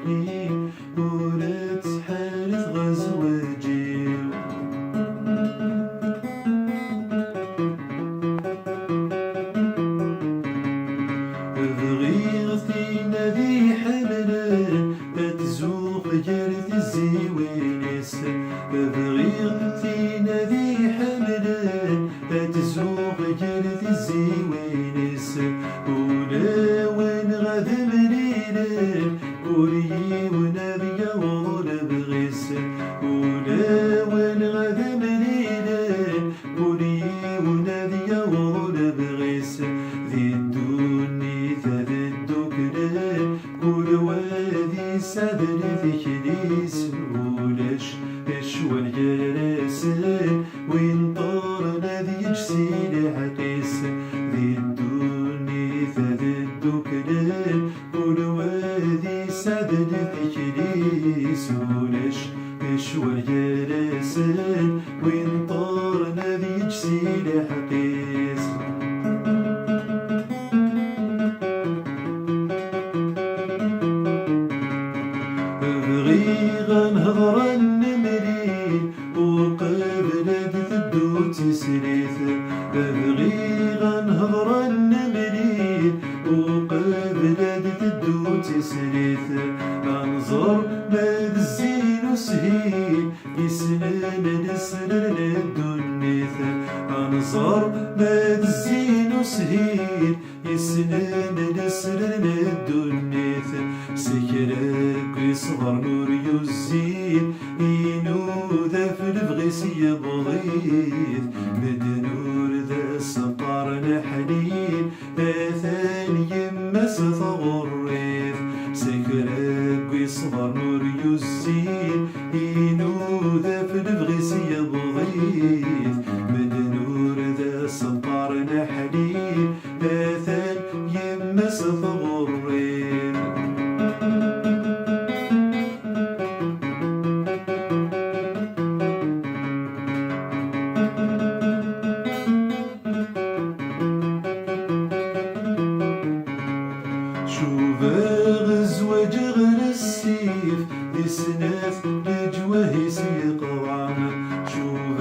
حنين ولا تحالف غزواجي بغير فينا ذي حملان تزوق جرث الزوينس بغير فينا ذي حملان تزوق جرث الزوينس ولا وين غاد منينا ولي ونبي وضل بغيس ولا وين غاد منينا ولي ونبي وضل بغيس ذي الدنيا ذي الدكران كل وادي سبل في كنيس ولاش اشوال جراسان وين طارنا ذي جسيل عقيس ذي الدنيا ذي الدكران كل وادي سبل في كنيس ولاش اشوال جراسان وين طارنا ذي جسيل عقيس بغي غنهضر النمرين وقبل تدو تسريث بغي غنهضر النمرين وقبل تدو تسريث انظر ماد الزين وسهيل يسنن نسنن الدنيث انظر ماد الزين وسهيل يسنن نسنن الدنيث سكرك يصغر نور يزين ينوذا في البغيس يبغيث بدنور ذا سقار نحنين اثان يمس ثغريث سكرك يصغر نور يزين ينوذا في البغيس يبغيث بدنور ذا سقار نحنين اثان يمس ثغريث شوف غزوة جغل السيف يسنف لجوه يسيقران شوف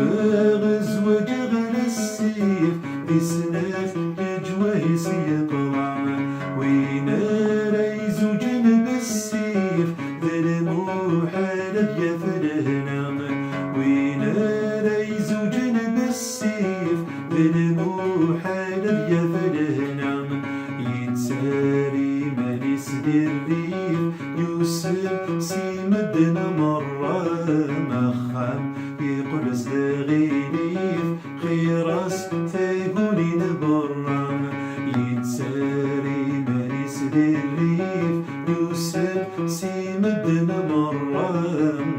غزوة جغل السيف يسنف لجوه يسيقران وين ريز جنب السيف ذلمو حالة يفلهنا وين ريز جنب السيف ذلمو حالة يفلهنا يتساري ماليس الريف يوسف سيمدنا مرة مخام يقول زغينيف خيراس ثاقولين برا يتساري ماليس الريف يوسف سيمدنا مرة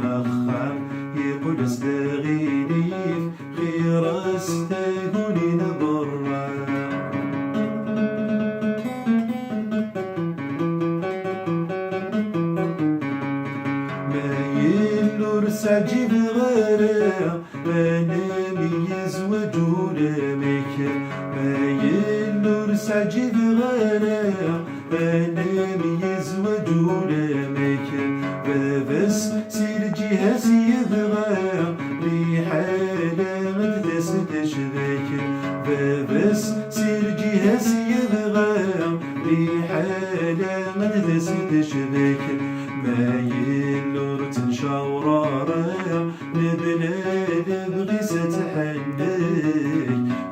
مخام يقول زغينيف خيراس ثاقولين برا سعجب غيره انا ميز وجولمك ما يلور سعجب غيره انا ميز وجولمك بس سير جهاز يبغى لي حالة مدرس تشبك بس سير جهاز يبغى لي حالة مدرس تشبك ما يلور تنشاورارا نبلا بغيس تحنك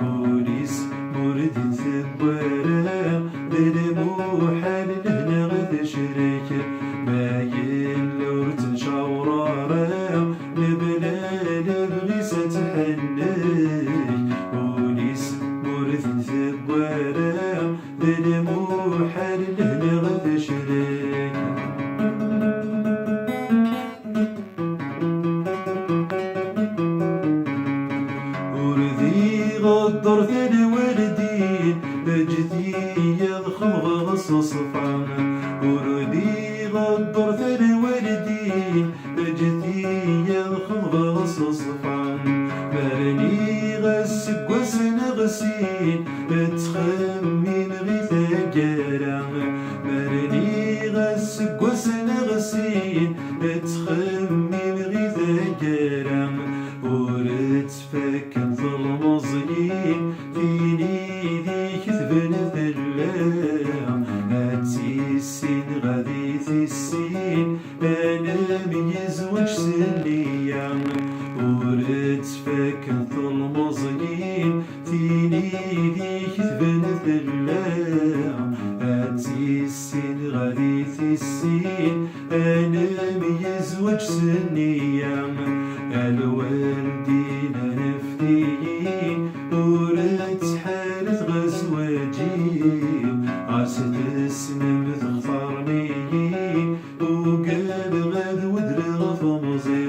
بوليس مرد ثبارا بلمو حال لهنا غد شريك ما يلور تنشاورارا نبلا بغيس تحنك بوليس مرد ثبارا بلمو حال لهنا غد شريك غدر في الوالدين بجدي يضخم غصص فانا وردي غدر في الوالدين قوسن غسين تخمم غي ذاكرا ورتفكر ظلمزين فيني ذيك تبن ذلا هاتي السين غادي السين انا ميزوج سنيا ورتفكر ظلمزين فيني ذيك تبن ذلا هاتي السين غادي السين انا ميزوج سنيا الوالدين نفتيين ورد حالة غزواجي عسد السنم تختارني وقال غاد ودر غفمزي